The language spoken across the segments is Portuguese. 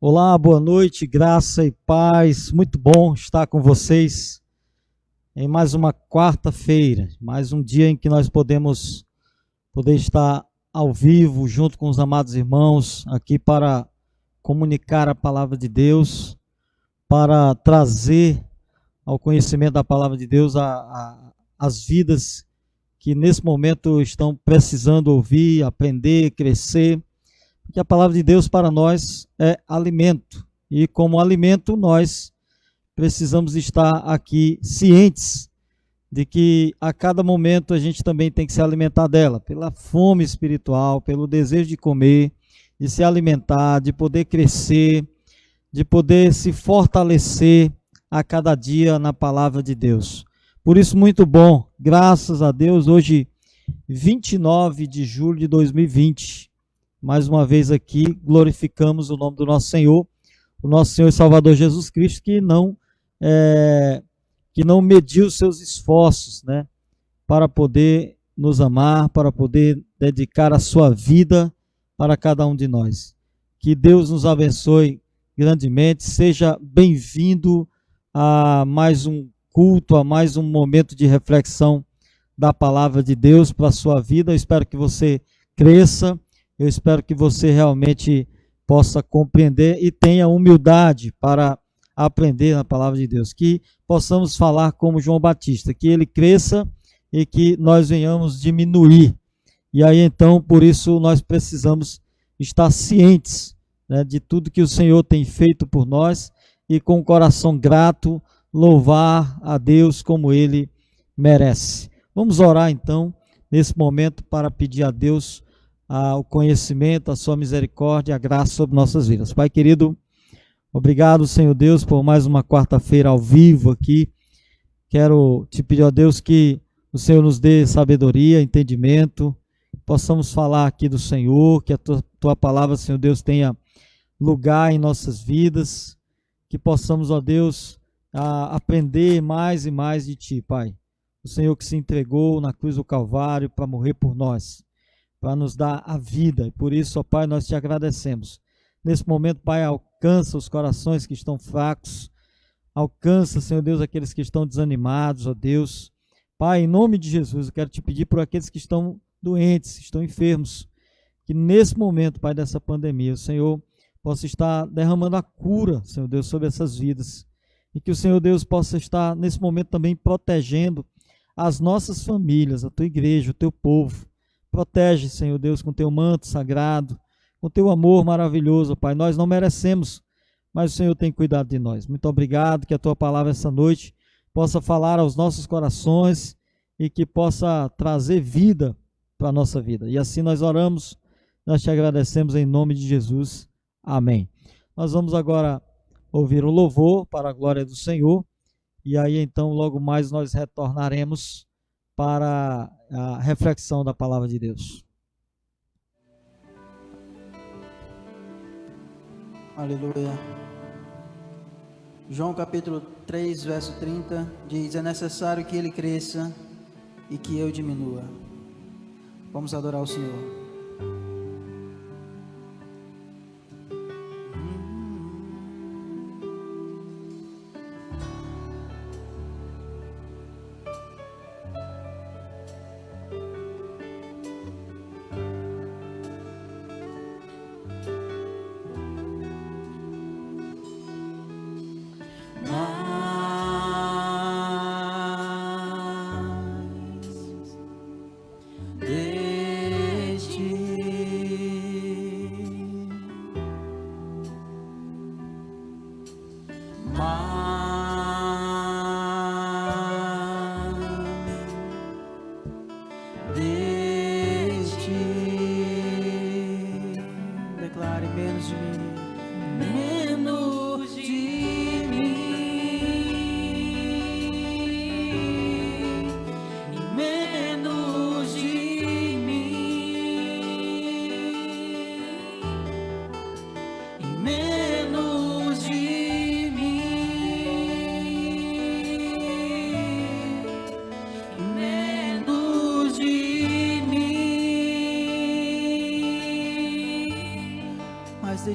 Olá, boa noite, graça e paz. Muito bom estar com vocês em mais uma quarta-feira, mais um dia em que nós poder estar ao vivo junto com os amados irmãos aqui para comunicar a palavra de Deus, para trazer ao conhecimento da palavra de Deus as vidas que nesse momento estão precisando ouvir, aprender, crescer. Porque a palavra de Deus para nós é alimento. E como alimento, nós precisamos estar aqui cientes de que a cada momento a gente também tem que se alimentar dela, pela fome espiritual, pelo desejo de comer, de se alimentar, de poder crescer, de poder se fortalecer a cada dia na palavra de Deus. Por isso, muito bom, graças a Deus, hoje, 29 de julho de 2020, mais uma vez aqui, glorificamos o nome do nosso Senhor, o nosso Senhor e Salvador Jesus Cristo, que não mediu seus esforços, né, para poder nos amar, para poder dedicar a sua vida para cada um de nós. Que Deus nos abençoe grandemente, seja bem-vindo a mais um culto, a mais um momento de reflexão da palavra de Deus para a sua vida. Eu espero que você cresça. Eu espero que você realmente possa compreender e tenha humildade para aprender na palavra de Deus. Que possamos falar como João Batista, que ele cresça e que nós venhamos diminuir. E aí então, por isso, nós precisamos estar cientes, né, de tudo que o Senhor tem feito por nós e com o coração grato, louvar a Deus como ele merece. Vamos orar então, nesse momento, para pedir a Deus o conhecimento, a sua misericórdia, a graça sobre nossas vidas. Pai querido, obrigado, Senhor Deus, por mais uma quarta-feira ao vivo aqui. Quero te pedir, ó Deus, que o Senhor nos dê sabedoria, entendimento, possamos falar aqui do Senhor, que a tua palavra, Senhor Deus, tenha lugar em nossas vidas, que possamos, ó Deus, aprender mais e mais de ti, Pai. O Senhor que se entregou na cruz do Calvário para morrer por nós, para nos dar a vida, e por isso, ó Pai, nós te agradecemos. Nesse momento, Pai, alcança os corações que estão fracos, alcança, Senhor Deus, aqueles que estão desanimados, ó Deus. Pai, em nome de Jesus, eu quero te pedir por aqueles que estão doentes, estão enfermos, que nesse momento, Pai, dessa pandemia, o Senhor possa estar derramando a cura, Senhor Deus, sobre essas vidas, e que o Senhor Deus possa estar, nesse momento, também protegendo as nossas famílias, a tua igreja, o teu povo. Protege, Senhor Deus, com teu manto sagrado, com teu amor maravilhoso, Pai. Nós não merecemos, mas o Senhor tem cuidado de nós. Muito obrigado, que a tua palavra essa noite possa falar aos nossos corações e que possa trazer vida para a nossa vida. E assim nós oramos, nós te agradecemos em nome de Jesus. Amém. Nós vamos agora ouvir o louvor para a glória do Senhor, e aí então logo mais nós retornaremos para a reflexão da palavra de Deus. Aleluia. João capítulo 3, verso 30 diz: é necessário que ele cresça e que eu diminua. Vamos adorar o Senhor.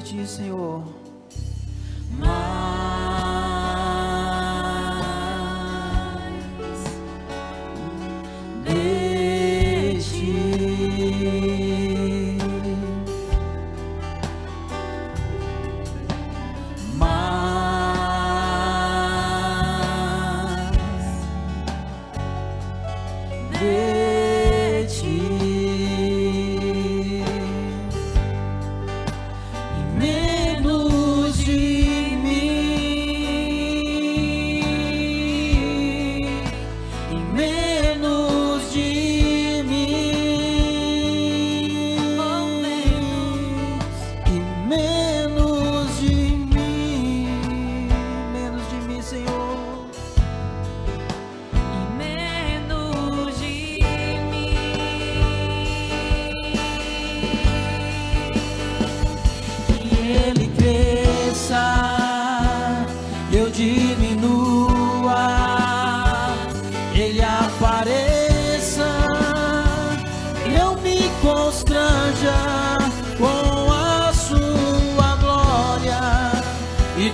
de ti, Senhor.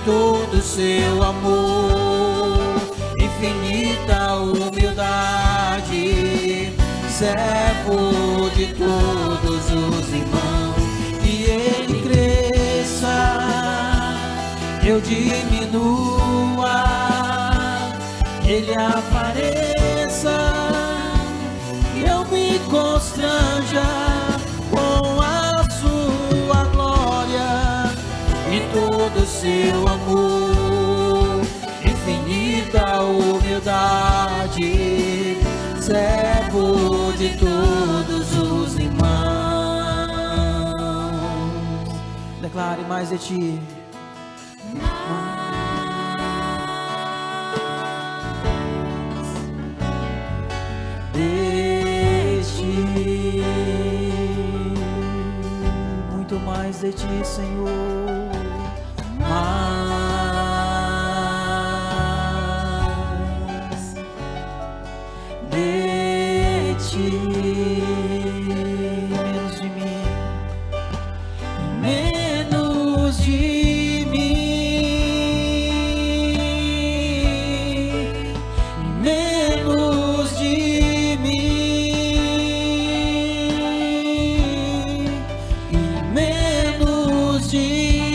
Todo seu amor, infinita humildade, servo de todos os irmãos. Que ele cresça, eu diminua, ele apareça, eu me constranja com a sua glória e todo seu amor, infinita humildade, servo de todos os irmãos. Declare mais de ti. Muito mais de ti, Senhor. Mais de ti, menos de mim, menos de mim, menos de mim, menos de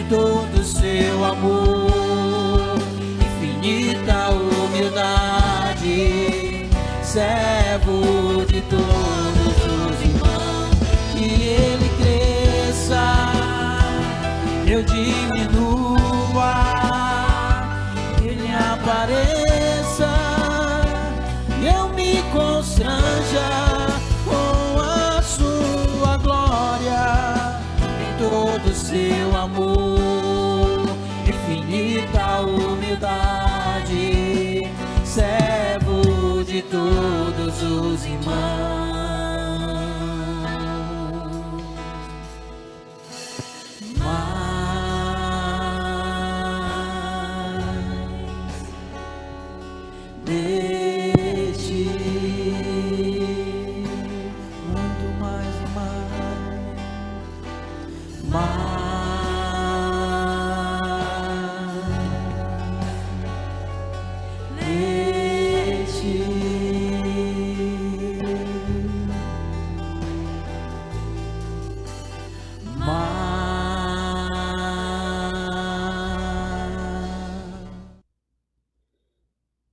todo seu amor, infinita humildade, servo de todos os irmãos. Que ele cresça, eu diminua, ele apareça, eu me constranja com a sua glória em todo seu amor, infinita humildade, servo de todos os irmãos. Mais de ti, muito mais e mais.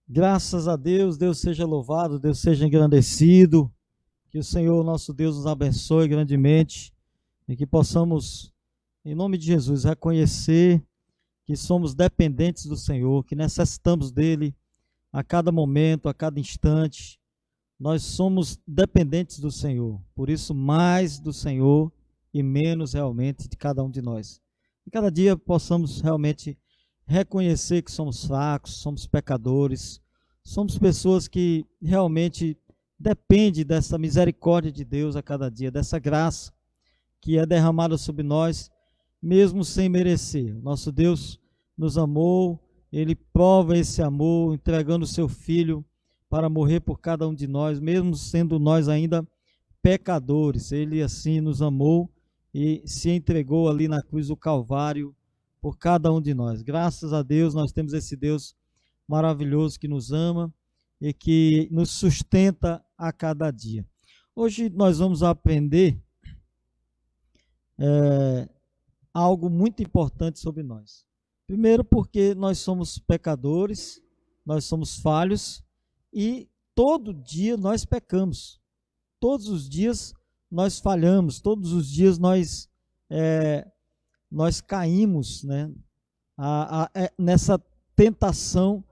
Graças a Deus, Deus seja louvado, Deus seja engrandecido, que o Senhor nosso Deus nos abençoe grandemente e que possamos, em nome de Jesus, reconhecer que somos dependentes do Senhor, que necessitamos dele a cada momento, a cada instante. Nós somos dependentes do Senhor, por isso mais do Senhor e menos realmente de cada um de nós. E cada dia possamos realmente reconhecer que somos fracos, somos pecadores, somos pessoas que realmente dependem dessa misericórdia de Deus a cada dia, dessa graça que é derramada sobre nós, mesmo sem merecer. Nosso Deus nos amou, Ele prova esse amor, entregando o seu Filho para morrer por cada um de nós, mesmo sendo nós ainda pecadores. Ele assim nos amou e se entregou ali na cruz do Calvário por cada um de nós. Graças a Deus, nós temos esse Deus maravilhoso que nos ama e que nos sustenta a cada dia. Hoje nós vamos aprender algo muito importante sobre nós. Primeiro, porque nós somos pecadores, nós somos falhos e todo dia nós pecamos. Todos os dias nós falhamos, todos os dias nós caímos, né, nessa tentação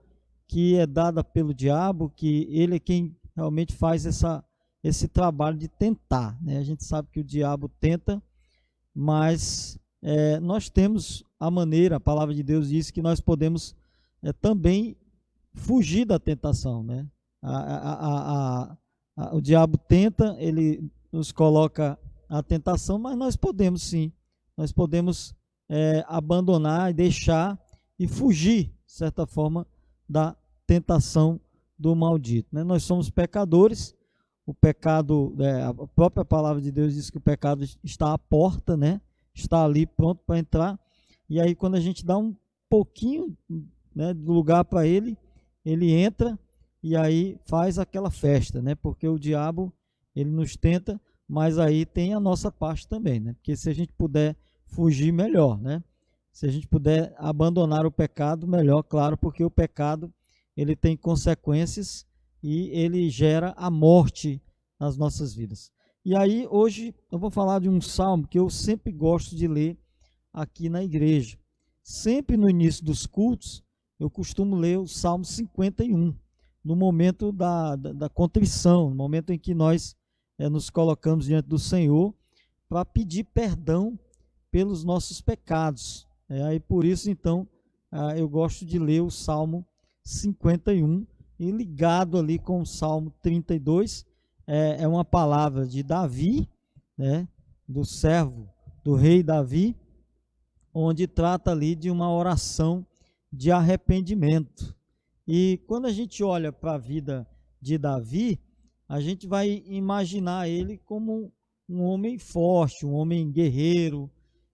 que é dada pelo diabo, que ele é quem realmente faz esse trabalho de tentar, né? A gente sabe que o diabo tenta, mas nós temos a maneira, a palavra de Deus diz que nós podemos também fugir da tentação, né? O diabo tenta, ele nos coloca a tentação, mas nós podemos sim, nós podemos abandonar e deixar e fugir, de certa forma, da tentação do maldito, né? Nós somos pecadores, o pecado, a própria palavra de Deus diz que o pecado está à porta, né? Está ali pronto para entrar, e aí quando a gente dá um pouquinho, né, do lugar para ele, ele entra e aí faz aquela festa, né? Porque o diabo, ele nos tenta, mas aí tem a nossa parte também, né? Porque se a gente puder fugir, melhor, né? Se a gente puder abandonar o pecado, melhor, claro, porque o pecado, ele tem consequências e ele gera a morte nas nossas vidas. E aí, hoje, eu vou falar de um salmo que eu sempre gosto de ler aqui na igreja. Sempre no início dos cultos, eu costumo ler o Salmo 51, no momento da contrição, no momento em que nós nos colocamos diante do Senhor para pedir perdão pelos nossos pecados. Aí por isso, então, eu gosto de ler o Salmo 51, e ligado ali com o Salmo 32, é uma palavra de Davi, né, do servo do rei Davi, onde trata ali de uma oração de arrependimento. E quando a gente olha para a vida de Davi, a gente vai imaginar ele como um homem forte, um homem guerreiro,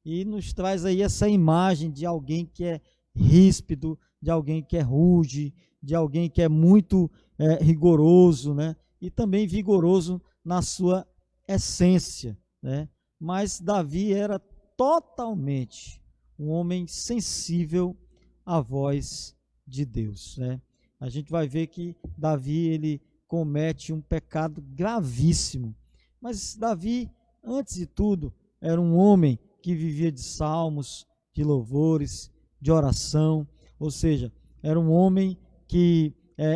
e nos traz aí essa imagem de alguém que é ríspido, de alguém que é rude, de alguém que é muito rigoroso, né? E também vigoroso na sua essência, né? Mas Davi era totalmente um homem sensível à voz de Deus, né? A gente vai ver que Davi, ele comete um pecado gravíssimo, mas Davi, antes de tudo, era um homem que vivia de salmos, de louvores, de oração, ou seja, era um homem que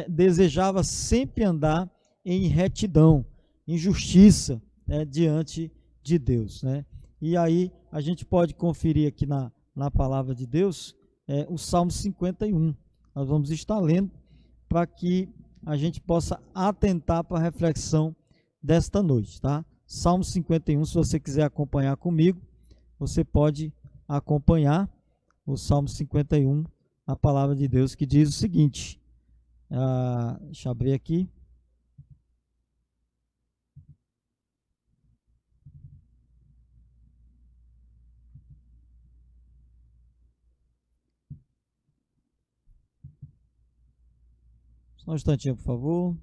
desejava sempre andar em retidão, em justiça, diante de Deus, né? E aí a gente pode conferir aqui na palavra de Deus o Salmo 51. Nós vamos estar lendo para que a gente possa atentar para a reflexão desta noite, tá? Salmo 51, se você quiser acompanhar comigo, você pode acompanhar o Salmo 51, a palavra de Deus, que diz o seguinte, deixa eu abrir aqui. Só um instantinho, por favor.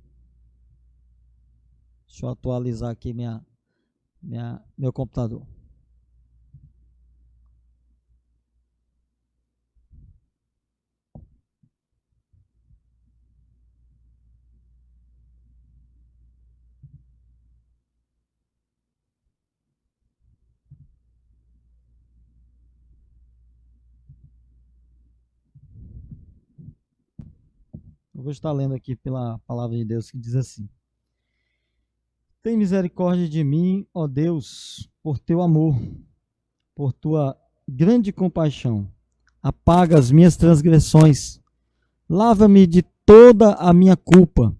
Deixa eu atualizar aqui meu computador. Eu vou estar lendo aqui pela palavra de Deus que diz assim: Tem misericórdia de mim, ó Deus, por teu amor, por tua grande compaixão. apaga as minhas transgressões. Lava-me de toda a minha culpa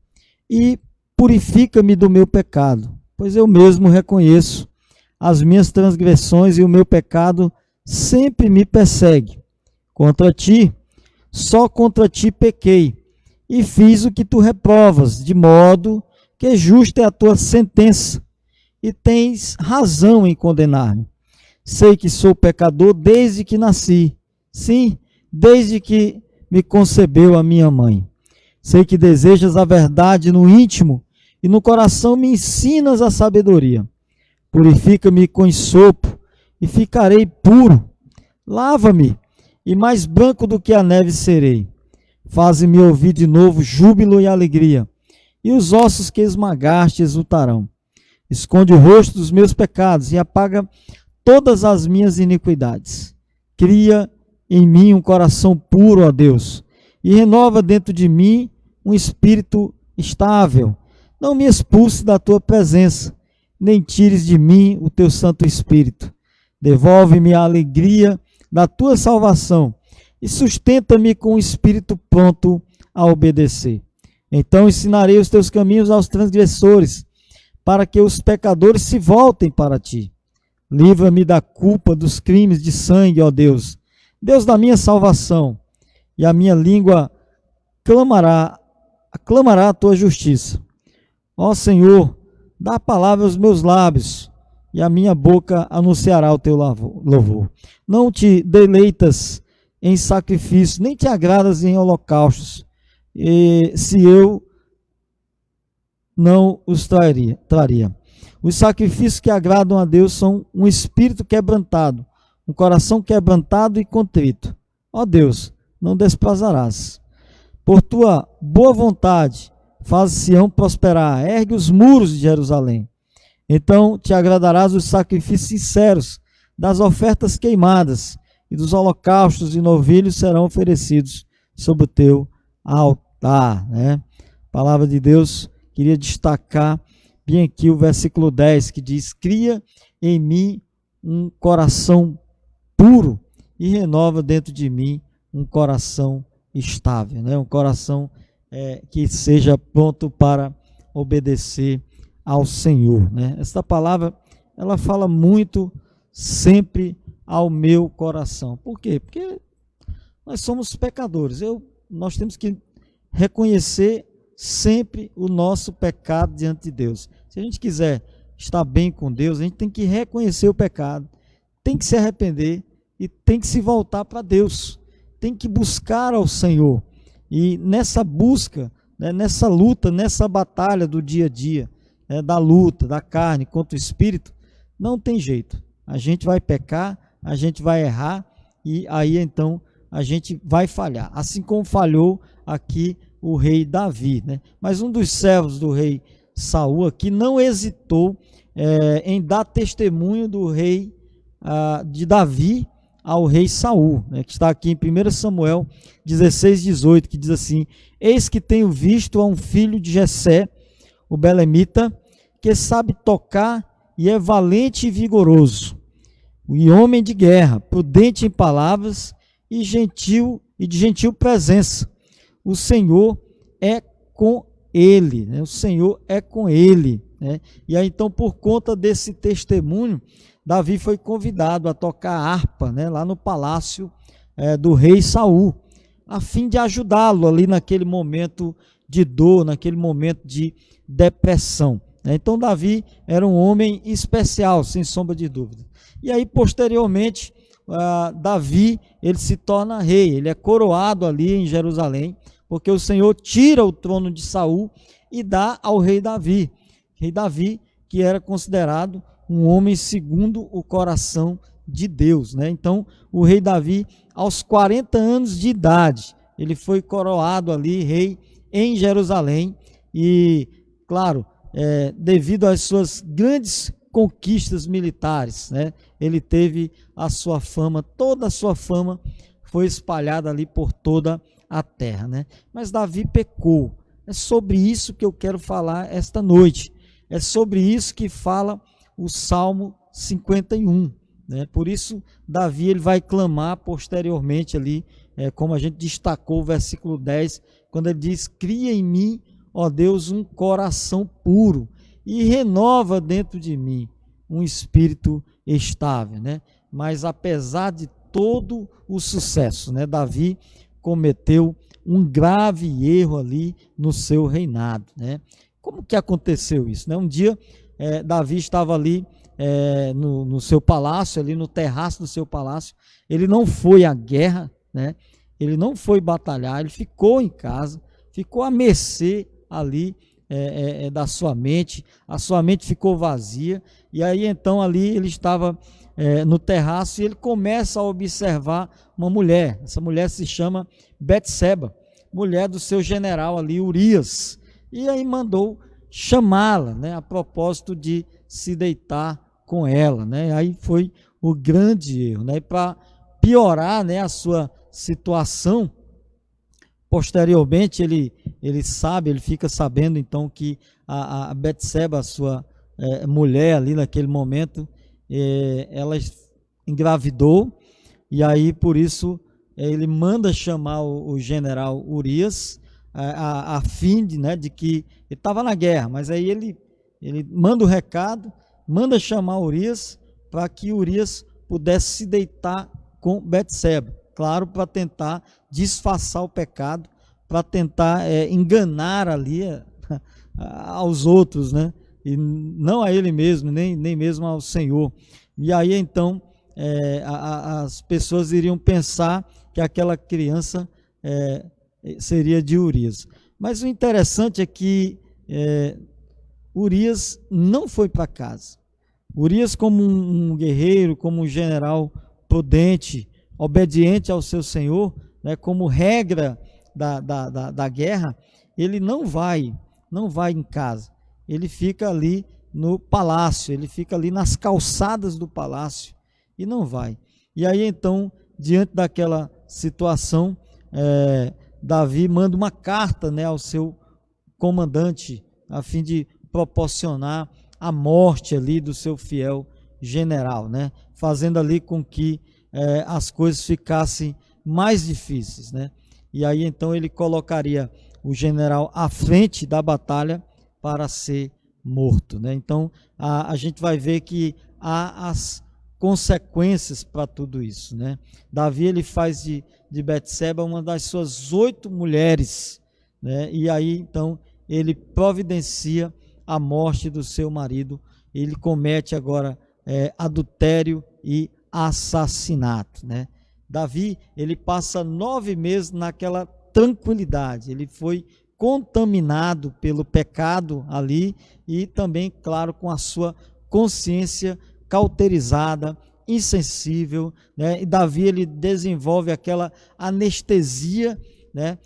e purifica-me do meu pecado, pois eu mesmo reconheço as minhas transgressões e o meu pecado sempre me persegue. Contra ti, só contra ti pequei e fiz o que tu reprovas, de modo que justa é a tua sentença e tens razão em condenar-me. Sei que sou pecador desde que nasci, sim, desde que me concebeu a minha mãe. Sei que desejas a verdade no íntimo e no coração me ensinas a sabedoria. Purifica-me com sopo e ficarei puro. Lava-me e mais branco do que a neve serei. Faze-me ouvir de novo júbilo e alegria, e os ossos que esmagaste exultarão. Esconde o rosto dos meus pecados e apaga todas as minhas iniquidades. Cria em mim um coração puro, ó Deus, e renova dentro de mim um espírito estável. Não me expulse da tua presença, nem tires de mim o teu Santo Espírito. Devolve-me a alegria da tua salvação e sustenta-me com o espírito pronto a obedecer. Então ensinarei os teus caminhos aos transgressores, para que os pecadores se voltem para ti. Livra-me da culpa dos crimes de sangue, ó Deus, Deus da minha salvação, e a minha língua aclamará a tua justiça. Ó Senhor, dá a palavra aos meus lábios, e a minha boca anunciará o teu louvor. Não te deleitas em sacrifício, nem te agradas em holocaustos, se eu não os traria. Os sacrifícios que agradam a Deus são um espírito quebrantado, um coração quebrantado e contrito. Ó Deus, não desprezarás. Por tua boa vontade, faz Sião prosperar, ergue os muros de Jerusalém. Então te agradarás dos sacrifícios sinceros, das ofertas queimadas, e dos holocaustos e novilhos serão oferecidos sobre o teu altar. Palavra de Deus, queria destacar bem aqui o versículo 10, que diz: cria em mim um coração puro e renova dentro de mim um coração estável, um coração que seja pronto para obedecer ao Senhor. Esta palavra, ela fala muito sempre ao meu coração. Por quê? Porque nós somos pecadores. Nós temos que reconhecer sempre o nosso pecado diante de Deus. Se a gente quiser estar bem com Deus, a gente tem que reconhecer o pecado, tem que se arrepender e tem que se voltar para Deus. Tem que buscar ao Senhor. E nessa busca, nessa luta, nessa batalha do dia a dia, da luta, da carne contra o espírito, não tem jeito. A gente vai pecar, a gente vai errar e aí então a gente vai falhar. Assim como falhou aqui o rei Davi. Mas um dos servos do rei Saul aqui não hesitou em dar testemunho do rei de Davi ao rei Saul, que está aqui em 1 Samuel 16:18, que diz assim: eis que tenho visto a um filho de Jessé, o belemita, que sabe tocar e é valente e vigoroso, e homem de guerra, prudente em palavras e de gentil presença. O Senhor é com ele, o Senhor é com ele. E aí então, por conta desse testemunho, Davi foi convidado a tocar harpa, lá no palácio do rei Saul, a fim de ajudá-lo ali naquele momento de dor, naquele momento de depressão. Então Davi era um homem especial, sem sombra de dúvida. E aí posteriormente Davi, ele se torna rei, ele é coroado ali em Jerusalém, porque o Senhor tira o trono de Saul e dá ao rei Davi. Rei Davi, que era considerado um homem segundo o coração de Deus. Então o rei Davi, aos 40 anos de idade, ele foi coroado ali rei em Jerusalém e, claro, devido às suas grandes conquistas militares, ele teve a sua fama, toda a sua fama foi espalhada ali por toda a terra. Mas Davi pecou. É sobre isso que eu quero falar esta noite. É sobre isso que fala o Salmo 51. né? Por isso, Davi ele vai clamar posteriormente ali, como a gente destacou o versículo 10, quando ele diz: cria em mim, ó Deus, um coração puro e renova dentro de mim um espírito estável, né? Mas apesar de todo o sucesso, né, Davi cometeu um grave erro ali no seu reinado, né? Como que aconteceu isso, né? Um dia Davi estava ali no seu palácio, ali no terraço do seu palácio. Ele não foi à guerra, né? Ele não foi batalhar, ele ficou em casa, ficou à mercê ali da sua mente. A sua mente ficou vazia, e aí então ali ele estava no terraço e ele começa a observar uma mulher. Essa mulher se chama Betseba, mulher do seu general ali, Urias, e aí mandou chamá-la, né, a propósito de se deitar com ela, né? Aí foi o grande erro, né? E para piorar, né, a sua situação, posteriormente ele fica sabendo então que a Betseba, a sua mulher ali naquele momento, ela engravidou, e aí por isso ele manda chamar o general Urias, a fim de que ele estava na guerra, mas aí ele manda o recado, manda chamar Urias para que Urias pudesse se deitar com Betseba, claro, para tentar disfarçar o pecado, para tentar enganar ali aos outros, né? E não a ele mesmo, nem mesmo ao Senhor. E aí então as pessoas iriam pensar que aquela criança seria de Urias. Mas o interessante é que Urias não foi para casa. Urias, como um guerreiro, como um general prudente, obediente ao seu senhor, né, como regra da guerra, ele não vai em casa. Ele fica ali no palácio, ele fica ali nas calçadas do palácio e não vai. E aí então, diante daquela situação, Davi manda uma carta, né, ao seu comandante, a fim de proporcionar a morte ali do seu fiel general, né, fazendo ali com que as coisas ficassem mais difíceis, né? E aí então ele colocaria o general à frente da batalha para ser morto, né? Então a gente vai ver que há as consequências para tudo isso, né? Davi ele faz de Betseba uma das suas 8 mulheres, né? E aí então ele providencia a morte do seu marido. Ele comete agora adultério e assassinato, né? Davi ele passa 9 meses naquela tranquilidade. Ele foi contaminado pelo pecado ali e também, claro, com a sua consciência cauterizada, insensível, né? E Davi ele desenvolve aquela anestesia, né?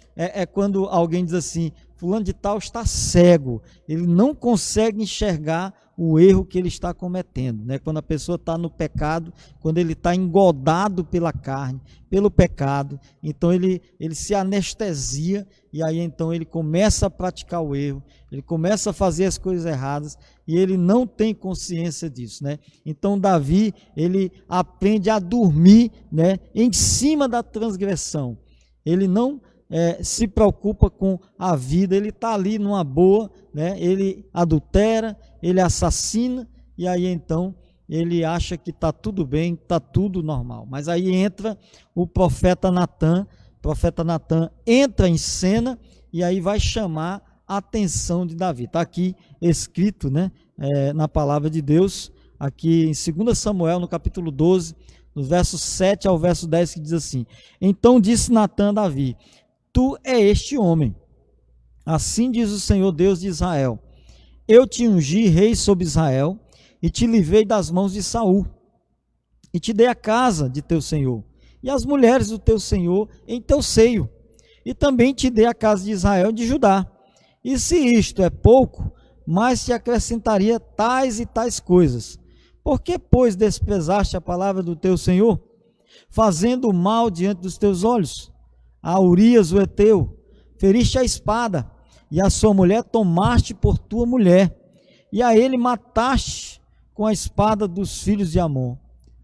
Quando alguém diz assim: fulano de tal está cego, ele não consegue enxergar o erro que ele está cometendo, né? Quando a pessoa está no pecado, quando ele está engodado pela carne, pelo pecado, então ele se anestesia, e aí então ele começa a praticar o erro, ele começa a fazer as coisas erradas, e ele não tem consciência disso, né? Então Davi, ele aprende a dormir, né, em cima da transgressão. Ele não se preocupa com a vida, ele está ali numa boa, né? Ele adultera, ele assassina, e aí então ele acha que está tudo bem, está tudo normal. Mas aí entra o profeta Natan entra em cena e aí vai chamar a atenção de Davi. Está aqui escrito, né, na palavra de Deus, aqui em 2 Samuel, no capítulo 12, nos versos 7 ao verso 10, que diz assim: então disse Natan a Davi: tu é este homem. Assim diz o Senhor Deus de Israel: eu te ungi rei sobre Israel, e te livrei das mãos de Saul, e te dei a casa de teu senhor, e as mulheres do teu senhor em teu seio, e também te dei a casa de Israel e de Judá. E se isto é pouco, mais te acrescentaria tais e tais coisas. Por que, pois, desprezaste a palavra do teu senhor, fazendo o mal diante dos teus olhos? A Urias o heteu feriste a espada, e a sua mulher tomaste por tua mulher, e a ele mataste com a espada dos filhos de Amon.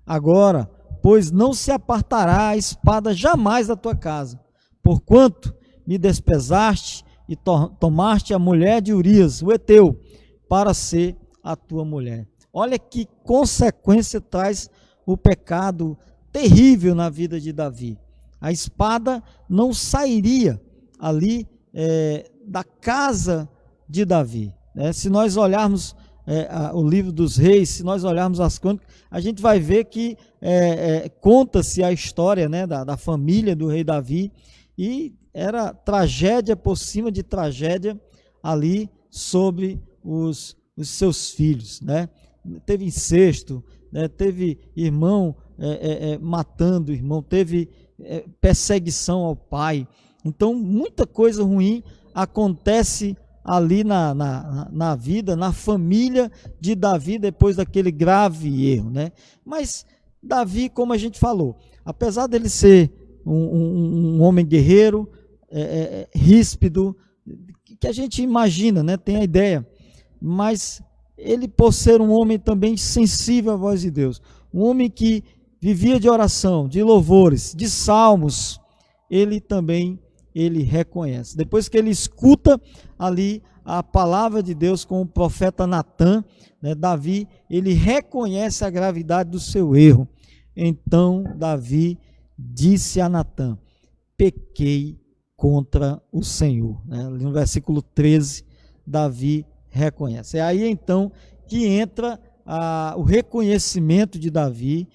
Agora, pois não se apartará a espada jamais da tua casa, porquanto me desprezaste e tomaste a mulher de Urias, o heteu, para ser a tua mulher. Olha que consequência traz o pecado terrível na vida de Davi. A espada não sairia ali da casa de Davi. Se nós olharmos o livro dos reis, se nós olharmos as crônicas, a gente vai ver que conta-se a história, né, da família do rei Davi, e era tragédia por cima de tragédia ali sobre os seus filhos, né? Teve incesto, né? Teve irmão matando o irmão, teve perseguição ao pai. Então muita coisa ruim acontece ali na vida, na família de Davi, depois daquele grave erro, né? Mas Davi, como a gente falou, apesar dele ser um homem guerreiro, ríspido, que a gente imagina, né? Tem a ideia, mas ele, por ser um homem também sensível à voz de Deus, um homem que vivia de oração, de louvores, de salmos, ele reconhece. Depois que ele escuta ali a palavra de Deus com o profeta Natã, né, Davi, ele reconhece a gravidade do seu erro. Então Davi disse a Natã: pequei contra o Senhor. Né? No versículo 13, Davi reconhece. É aí então que entra o reconhecimento de Davi,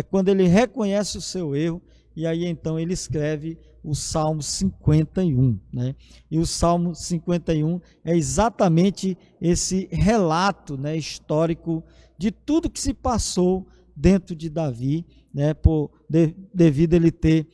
quando ele reconhece o seu erro, e aí então ele escreve o Salmo 51, né? E o Salmo 51 é exatamente esse relato, né, histórico de tudo que se passou dentro de Davi, né, devido a ele ter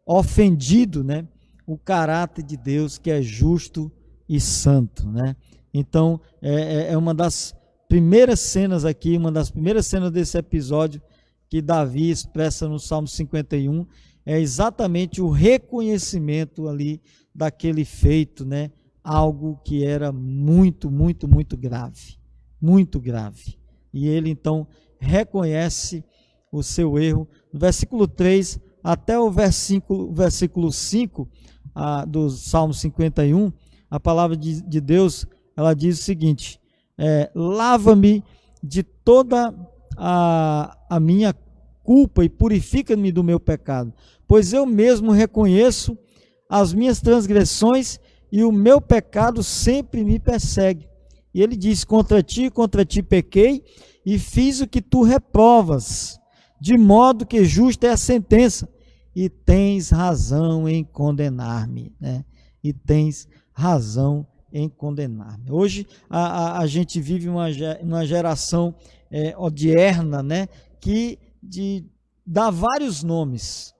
ofendido, né, o caráter de Deus, que é justo e santo, né? Então é uma das primeiras cenas aqui, uma das primeiras cenas desse episódio que Davi expressa no Salmo 51, é exatamente o reconhecimento ali daquele feito, né? Algo que era muito, muito, muito grave, muito grave. E ele então reconhece o seu erro. No versículo 3 até o versículo 5 do Salmo 51, a palavra de Deus, ela diz o seguinte: lava-me de toda a minha culpa e purifica-me do meu pecado, pois eu mesmo reconheço as minhas transgressões e o meu pecado sempre me persegue. E ele diz: contra ti pequei e fiz o que tu reprovas, de modo que justa é a sentença, e tens razão em condenar-me, né? E tens razão em condenar-me. Hoje a gente vive uma geração odierna, né, que dá vários nomes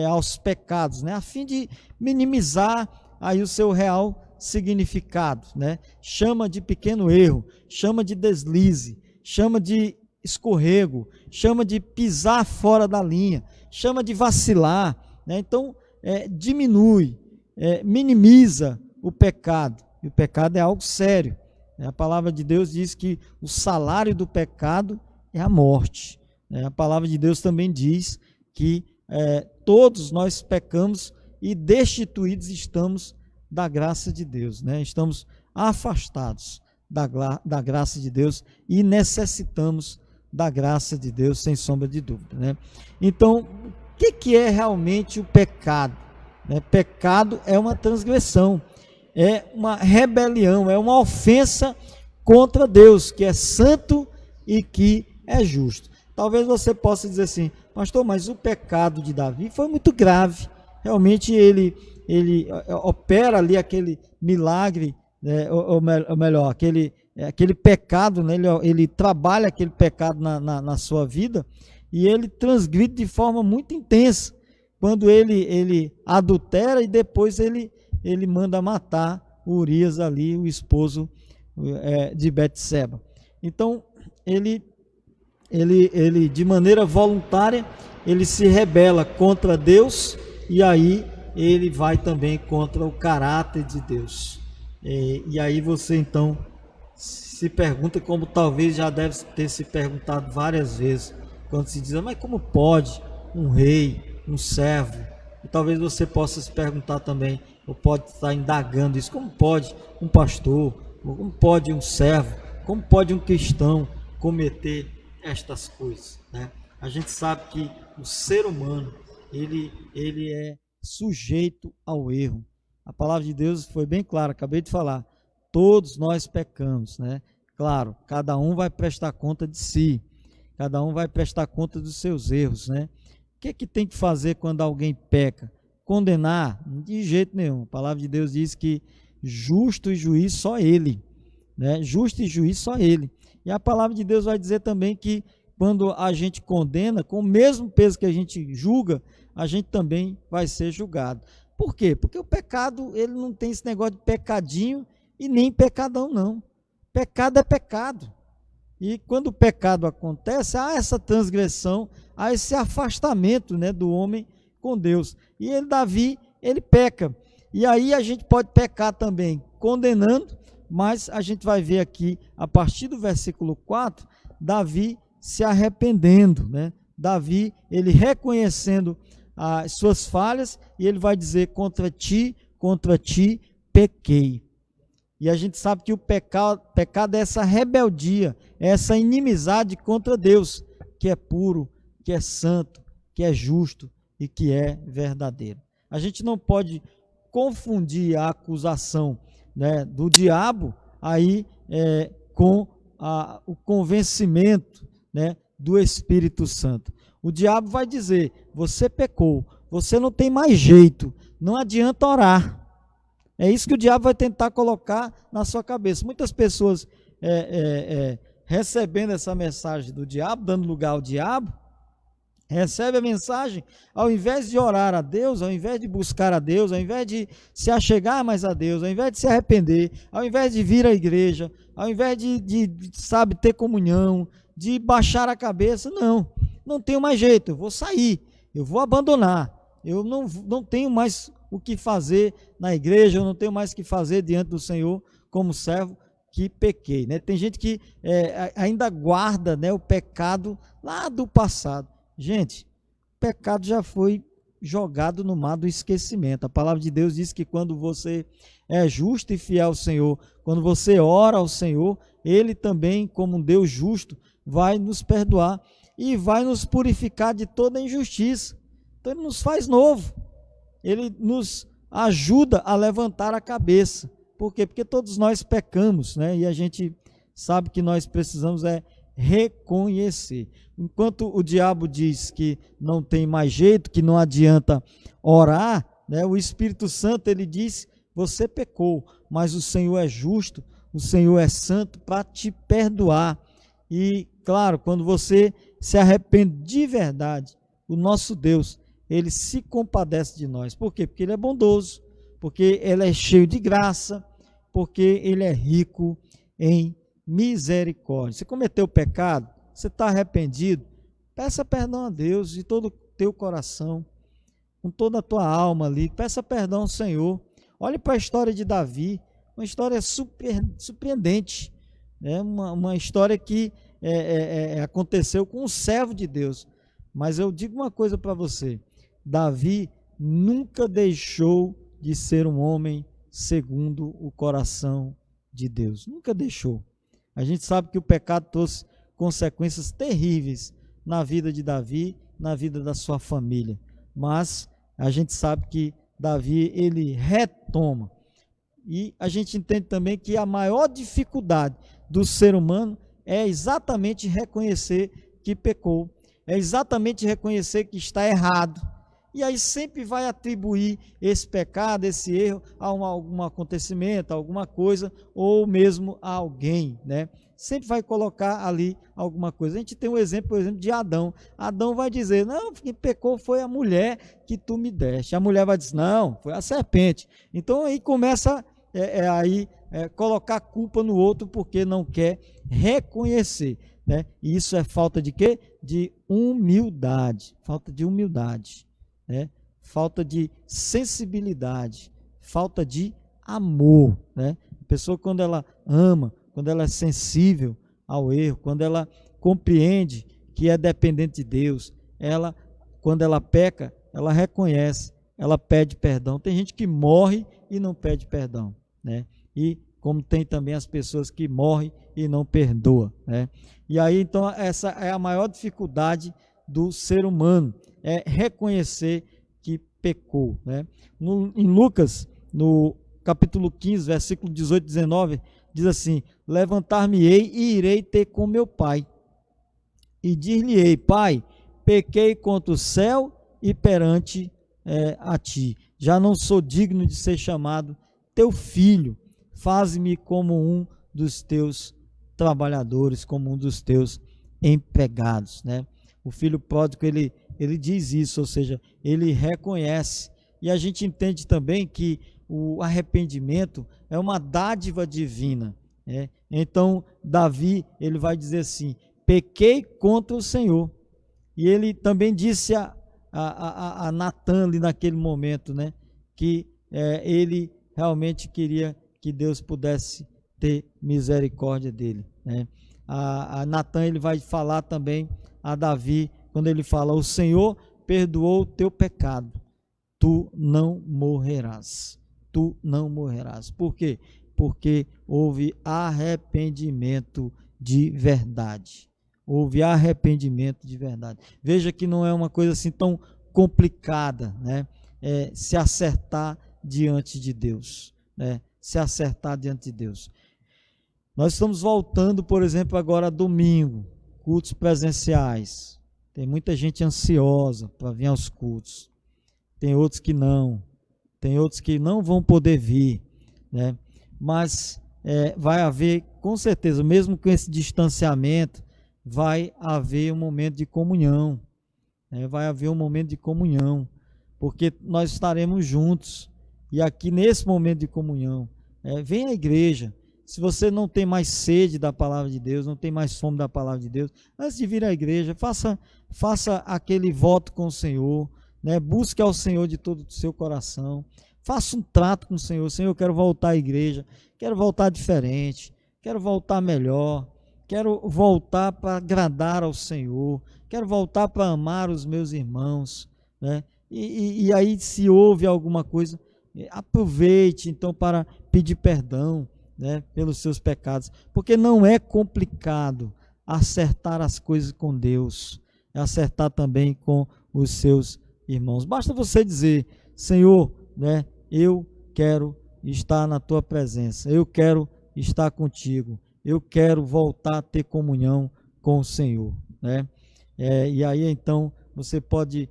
aos pecados, né, a fim de minimizar aí o seu real significado, né? Chama de pequeno erro, chama de deslize, chama de escorrego, chama de pisar fora da linha, chama de vacilar, né? Então diminui, minimiza o pecado. E o pecado é algo sério. A palavra de Deus diz que o salário do pecado é a morte. A palavra de Deus também diz que todos nós pecamos e destituídos estamos da graça de Deus, né? Estamos afastados da graça de Deus e necessitamos da graça de Deus, sem sombra de dúvida, né? Então, o que é realmente o pecado? Pecado é uma transgressão, é uma rebelião, é uma ofensa contra Deus, que é santo e que é justo. Talvez você possa dizer assim: pastor, mas o pecado de Davi foi muito grave. Realmente ele opera ali aquele milagre, ou melhor, aquele pecado, né? Ele trabalha aquele pecado na sua vida, e ele transgride de forma muito intensa, quando ele adultera e depois ele manda matar Urias ali, o esposo de Betseba. Então ele de maneira voluntária, ele se rebela contra Deus, e aí ele vai também contra o caráter de Deus. E aí você então se pergunta, como talvez já deve ter se perguntado várias vezes: quando se diz, mas como pode um rei, um servo, e talvez você possa se perguntar também, ou pode estar indagando isso, como pode um pastor, como pode um servo, como pode um cristão cometer estas coisas, né? A gente sabe que o ser humano, ele é sujeito ao erro. A palavra de Deus foi bem clara, acabei de falar, todos nós pecamos, né? Claro, cada um vai prestar conta de si, cada um vai prestar conta dos seus erros, né? O que é que tem que fazer quando alguém peca? Condenar? De jeito nenhum. A palavra de Deus diz que justo e juiz só ele, né? Justo e juiz só ele. E a palavra de Deus vai dizer também que quando a gente condena, com o mesmo peso que a gente julga, a gente também vai ser julgado. Por quê? Porque o pecado, ele não tem esse negócio de pecadinho e nem pecadão, não. Pecado é pecado. E quando o pecado acontece, há essa transgressão, há esse afastamento, né, do homem com Deus. E Davi, ele peca. E aí a gente pode pecar também condenando, mas a gente vai ver aqui, a partir do versículo 4, Davi se arrependendo, né? Davi, ele reconhecendo as suas falhas, e ele vai dizer, contra ti pequei. E a gente sabe que o pecado é essa rebeldia, é essa inimizade contra Deus, que é puro, que é santo, que é justo e que é verdadeiro. A gente não pode confundir a acusação, né, do diabo aí com o convencimento, né, do Espírito Santo. O diabo vai dizer, você pecou, você não tem mais jeito, não adianta orar. É isso que o diabo vai tentar colocar na sua cabeça. Muitas pessoas recebendo essa mensagem do diabo, dando lugar ao diabo, recebe a mensagem, ao invés de orar a Deus, ao invés de buscar a Deus, ao invés de se achegar mais a Deus, ao invés de se arrepender, ao invés de vir à igreja, ao invés de ter comunhão, de baixar a cabeça, não tenho mais jeito, eu vou sair, eu vou abandonar, eu não tenho mais o que fazer na igreja, eu não tenho mais o que fazer diante do Senhor como servo que pequei, né? Tem gente que ainda guarda, né, o pecado lá do passado. Gente, o pecado já foi jogado no mar do esquecimento. A palavra de Deus diz que quando você é justo e fiel ao Senhor, quando você ora ao Senhor, Ele também, como um Deus justo, vai nos perdoar e vai nos purificar de toda injustiça. Então Ele nos faz novo. Ele nos ajuda a levantar a cabeça. Por quê? Porque todos nós pecamos, né? E a gente sabe que nós precisamos reconhecer. Enquanto o diabo diz que não tem mais jeito, que não adianta orar, né? O Espírito Santo, ele diz, você pecou, mas o Senhor é justo, o Senhor é santo para te perdoar. E, claro, quando você se arrepende de verdade, o nosso Deus, Ele se compadece de nós. Por quê? Porque Ele é bondoso, porque Ele é cheio de graça, porque Ele é rico em misericórdia. Você cometeu pecado, você está arrependido, peça perdão a Deus de todo o teu coração, com toda a tua alma ali, peça perdão ao Senhor. Olhe para a história de Davi, uma história super surpreendente, né? Uma história que aconteceu com um servo de Deus. Mas eu digo uma coisa para você, Davi nunca deixou de ser um homem segundo o coração de Deus, nunca deixou. A gente sabe que o pecado trouxe consequências terríveis na vida de Davi, na vida da sua família, mas a gente sabe que Davi, ele retoma, e a gente entende também que a maior dificuldade do ser humano é exatamente reconhecer que pecou, é exatamente reconhecer que está errado, e aí sempre vai atribuir esse pecado, esse erro a algum acontecimento, a alguma coisa, ou mesmo a alguém, né? Sempre vai colocar ali alguma coisa. A gente tem um exemplo, por exemplo, de Adão. Adão vai dizer, não, quem pecou foi a mulher que tu me deste. A mulher vai dizer, não, foi a serpente. Então aí começa colocar culpa no outro porque não quer reconhecer, né? E isso é falta de quê? De humildade, falta de humildade, né? Falta de sensibilidade, falta de amor, né? A pessoa, quando ela ama, quando ela é sensível ao erro, quando ela compreende que é dependente de Deus, ela, quando ela peca, ela reconhece, ela pede perdão. Tem gente que morre e não pede perdão, né? E como tem também as pessoas que morrem e não perdoam, né? E aí, então, essa é a maior dificuldade do ser humano, é reconhecer que pecou, né? Em Lucas, no capítulo 15, versículo 18 e 19, diz assim: levantar-me-ei e irei ter com meu pai, e dir-lhe-ei: Pai, pequei contra o céu e perante a ti, já não sou digno de ser chamado teu filho, faze-me como um dos teus trabalhadores, como um dos teus empregados, né? O filho pródigo, ele diz isso, ou seja, ele reconhece. E a gente entende também que o arrependimento é uma dádiva divina, né? Então, Davi, ele vai dizer assim: pequei contra o Senhor. E ele também disse a Natan ali naquele momento, né, que ele realmente queria que Deus pudesse ter misericórdia dele, né? A Natan, ele vai falar também a Davi, quando ele fala: o Senhor perdoou o teu pecado, tu não morrerás, tu não morrerás. Por quê? Porque houve arrependimento de verdade. Houve arrependimento de verdade. Veja que não é uma coisa assim tão complicada, né? Se acertar diante de Deus, né? Se acertar diante de Deus. Nós estamos voltando, por exemplo, agora domingo, cultos presenciais. Tem muita gente ansiosa para vir aos cultos. Tem outros que não. Tem outros que não vão poder vir, né? Mas vai haver, com certeza, mesmo com esse distanciamento, vai haver um momento de comunhão, né? Vai haver um momento de comunhão, porque nós estaremos juntos, e aqui nesse momento de comunhão, vem à igreja. Se você não tem mais sede da palavra de Deus, não tem mais fome da palavra de Deus, antes de vir à igreja, faça aquele voto com o Senhor, né? Busque ao Senhor de todo o seu coração, faça um trato com o Senhor: Senhor, eu quero voltar à igreja, quero voltar diferente, quero voltar melhor, quero voltar para agradar ao Senhor, quero voltar para amar os meus irmãos, né? E aí, se houve alguma coisa, aproveite então para pedir perdão, né, pelos seus pecados, porque não é complicado acertar as coisas com Deus, é acertar também com os seus irmãos. Basta você dizer: Senhor, né, eu quero estar na tua presença, eu quero estar contigo, eu quero voltar a ter comunhão com o Senhor, né? E aí então você pode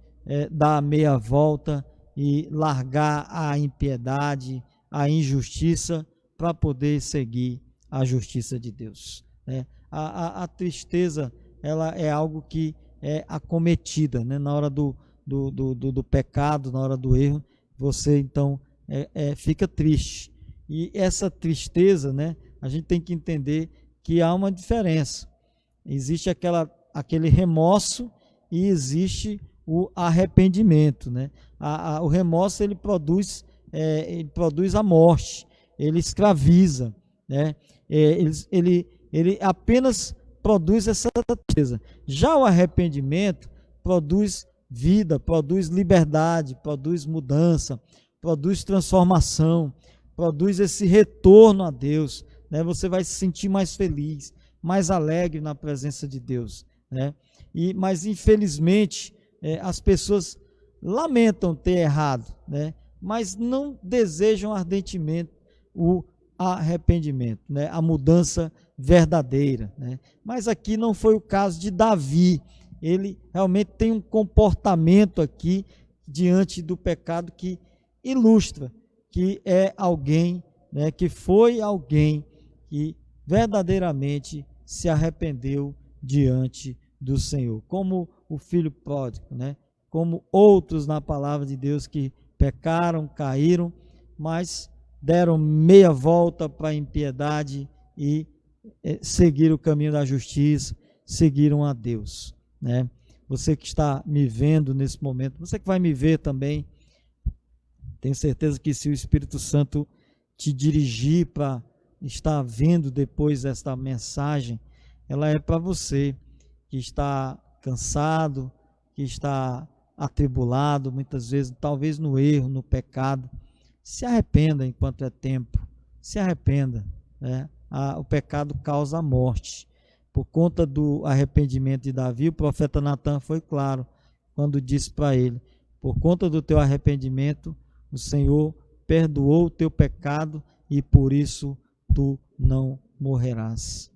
dar a meia volta e largar a impiedade, a injustiça, para poder seguir a justiça de Deus, né? A tristeza, ela é algo que é acometida, né? Na hora do pecado, na hora do erro, você então fica triste. E essa tristeza, né, a gente tem que entender que há uma diferença. Existe aquele remorso e existe o arrependimento, né? O remorso, ele produz a morte, ele escraviza, né? Ele apenas produz essa tristeza. Já o arrependimento produz vida, produz liberdade, produz mudança, produz transformação, produz esse retorno a Deus, né? Você vai se sentir mais feliz, mais alegre na presença de Deus, né? Mas infelizmente as pessoas lamentam ter errado, né? Mas não desejam ardentemente o arrependimento, né? A mudança verdadeira, né? Mas aqui não foi o caso de Davi. Ele realmente tem um comportamento aqui diante do pecado que ilustra que é alguém, né, que foi alguém que verdadeiramente se arrependeu diante do Senhor, como o filho pródigo, né? Como outros na palavra de Deus que pecaram, caíram, mas deram meia volta para a impiedade e seguiram o caminho da justiça, seguiram a Deus, né? Você que está me vendo nesse momento, você que vai me ver também, tenho certeza que se o Espírito Santo te dirigir para estar vendo depois esta mensagem, ela é para você que está cansado, que está atribulado, muitas vezes, talvez no erro, no pecado, se arrependa enquanto é tempo, se arrependa, né? O pecado causa a morte. Por conta do arrependimento de Davi, o profeta Natan foi claro quando disse para ele: por conta do teu arrependimento, o Senhor perdoou o teu pecado e por isso tu não morrerás.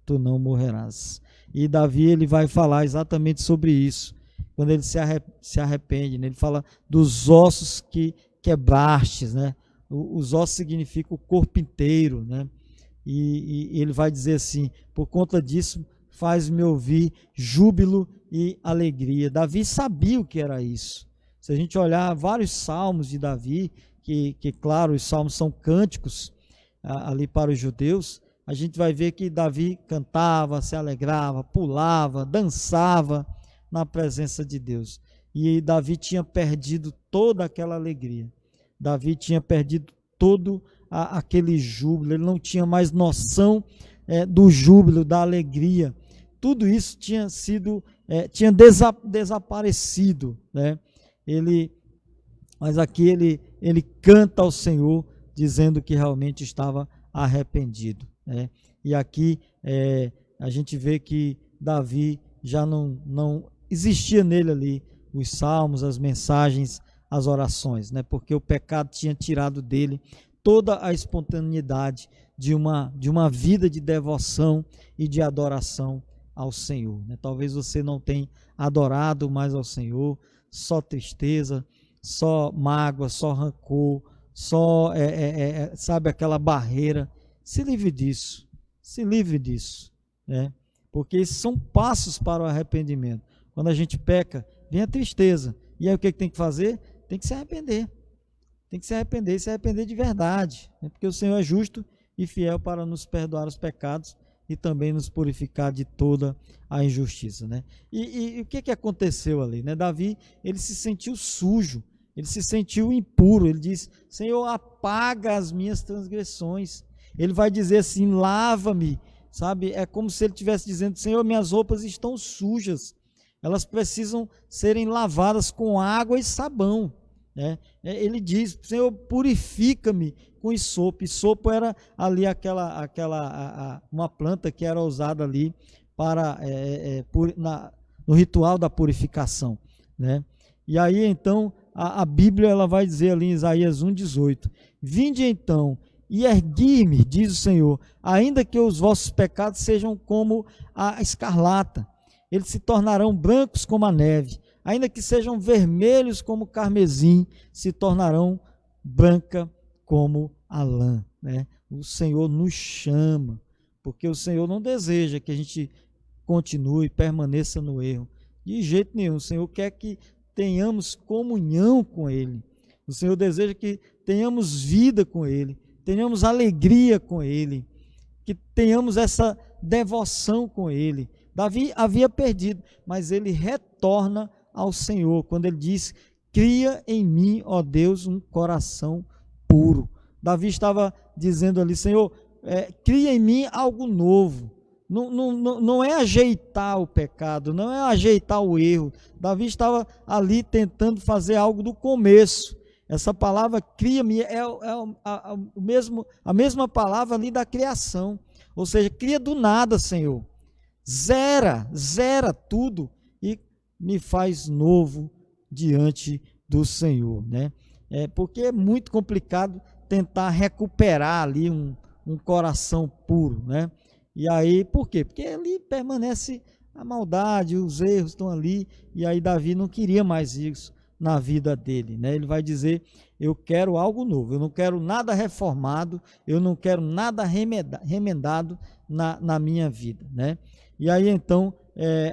Tu não morrerás. E Davi, ele vai falar exatamente sobre isso, quando ele se arrepende, né? Ele fala dos ossos que quebrastes, né? Os ossos significam o corpo inteiro, né? E ele vai dizer assim: por conta disso, faz-me ouvir júbilo e alegria. Davi sabia o que era isso. Se a gente olhar vários salmos de Davi, que claro, os salmos são cânticos ali para os judeus, a gente vai ver que Davi cantava, se alegrava, pulava, dançava na presença de Deus. E Davi tinha perdido toda aquela alegria. Davi tinha perdido todo aquele júbilo, ele não tinha mais noção do júbilo, da alegria. Tudo isso tinha desaparecido, né? Mas aqui ele canta ao Senhor, dizendo que realmente estava arrependido, né? E aqui a gente vê que Davi já não existia nele ali os salmos, as mensagens, as orações, né? Porque o pecado tinha tirado dele toda a espontaneidade de uma vida de devoção e de adoração ao Senhor, né? Talvez você não tenha adorado mais ao Senhor, só tristeza, só mágoa, só rancor, só, sabe, aquela barreira. Se livre disso, né? Porque esses são passos para o arrependimento. Quando a gente peca, vem a tristeza. E aí o que tem que fazer? Tem que se arrepender. Tem que se arrepender, e se arrepender de verdade, né? Porque o Senhor é justo e fiel para nos perdoar os pecados e também nos purificar de toda a injustiça, né? E o que aconteceu ali, né? Davi, ele se sentiu sujo, ele se sentiu impuro. Ele diz: Senhor, apaga as minhas transgressões. Ele vai dizer assim: lava-me, sabe? É como se ele estivesse dizendo: Senhor, minhas roupas estão sujas, elas precisam serem lavadas com água e sabão, né? Ele diz: Senhor, purifica-me com isopo. Isopo era ali uma planta que era usada ali para no ritual da purificação, né? E aí então a Bíblia ela vai dizer ali em Isaías 1,18: vinde então e ergui-me, diz o Senhor, ainda que os vossos pecados sejam como a escarlata, eles se tornarão brancos como a neve, ainda que sejam vermelhos como o carmesim, se tornarão branca como a lã, né? O Senhor nos chama, porque o Senhor não deseja que a gente continue, permaneça no erro, de jeito nenhum. O Senhor quer que tenhamos comunhão com Ele, o Senhor deseja que tenhamos vida com Ele, tenhamos alegria com Ele, que tenhamos essa devoção com Ele. Davi havia perdido, mas ele retorna ao Senhor, quando ele diz: cria em mim, ó Deus, um coração puro. Davi estava dizendo ali: Senhor, cria em mim algo novo. Não é ajeitar o pecado, não é ajeitar o erro. Davi estava ali tentando fazer algo do começo. Essa palavra cria-me a mesma palavra ali da criação. Ou seja, cria do nada, Senhor. Zera tudo e me faz novo diante do Senhor, né? Porque é muito complicado tentar recuperar ali um coração puro, né? E aí, por quê? Porque ali permanece a maldade, os erros estão ali, e aí Davi não queria mais isso na vida dele, né? Ele vai dizer: eu quero algo novo, eu não quero nada reformado, eu não quero nada remendado na minha vida, né? E aí então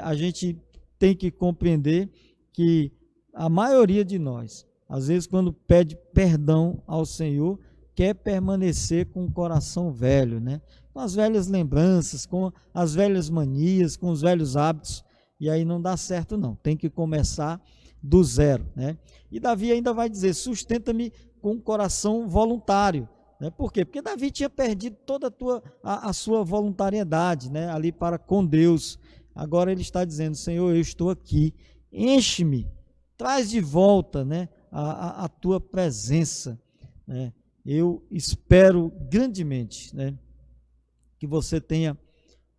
a gente tem que compreender que a maioria de nós, às vezes quando pede perdão ao Senhor, quer permanecer com o coração velho, né? Com as velhas lembranças, com as velhas manias, com os velhos hábitos, e aí não dá certo não, tem que começar do zero, né? E Davi ainda vai dizer: sustenta-me com um coração voluntário, né? Por quê? Porque Davi tinha perdido toda a sua voluntariedade, né? Ali para com Deus, agora ele está dizendo: Senhor, eu estou aqui, enche-me, traz de volta, né, a tua presença, né? Eu espero grandemente, né, que você tenha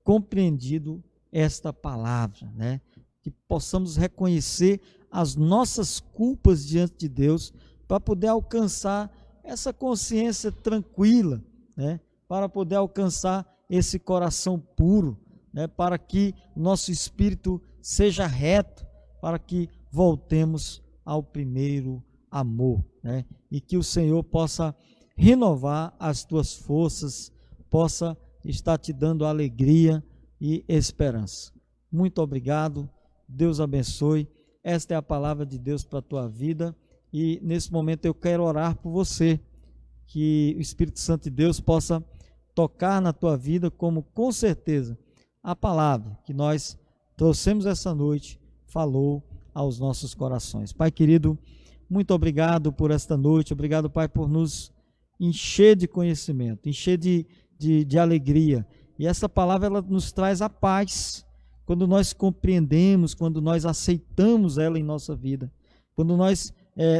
compreendido esta palavra, né, que possamos reconhecer as nossas culpas diante de Deus, para poder alcançar essa consciência tranquila, né, para poder alcançar esse coração puro, né, para que o nosso espírito seja reto, para que voltemos ao primeiro amor, né, e que o Senhor possa renovar as tuas forças, possa estar te dando alegria e esperança. Muito obrigado, Deus abençoe. Esta é a palavra de Deus para a tua vida, e nesse momento eu quero orar por você, que o Espírito Santo de Deus possa tocar na tua vida, como com certeza a palavra que nós trouxemos essa noite falou aos nossos corações. Pai querido, muito obrigado por esta noite, obrigado, Pai, por nos encher de conhecimento, encher de alegria, e essa palavra ela nos traz a paz, quando nós compreendemos, quando nós aceitamos ela em nossa vida, quando nós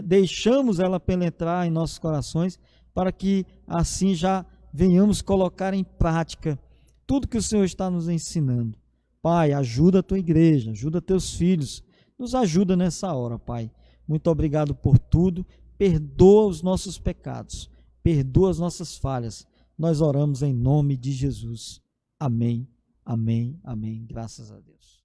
deixamos ela penetrar em nossos corações, para que assim já venhamos colocar em prática tudo que o Senhor está nos ensinando. Pai, ajuda a tua igreja, ajuda teus filhos, nos ajuda nessa hora, Pai. Muito obrigado por tudo, perdoa os nossos pecados, perdoa as nossas falhas. Nós oramos em nome de Jesus. Amém, amém, amém. Graças a Deus.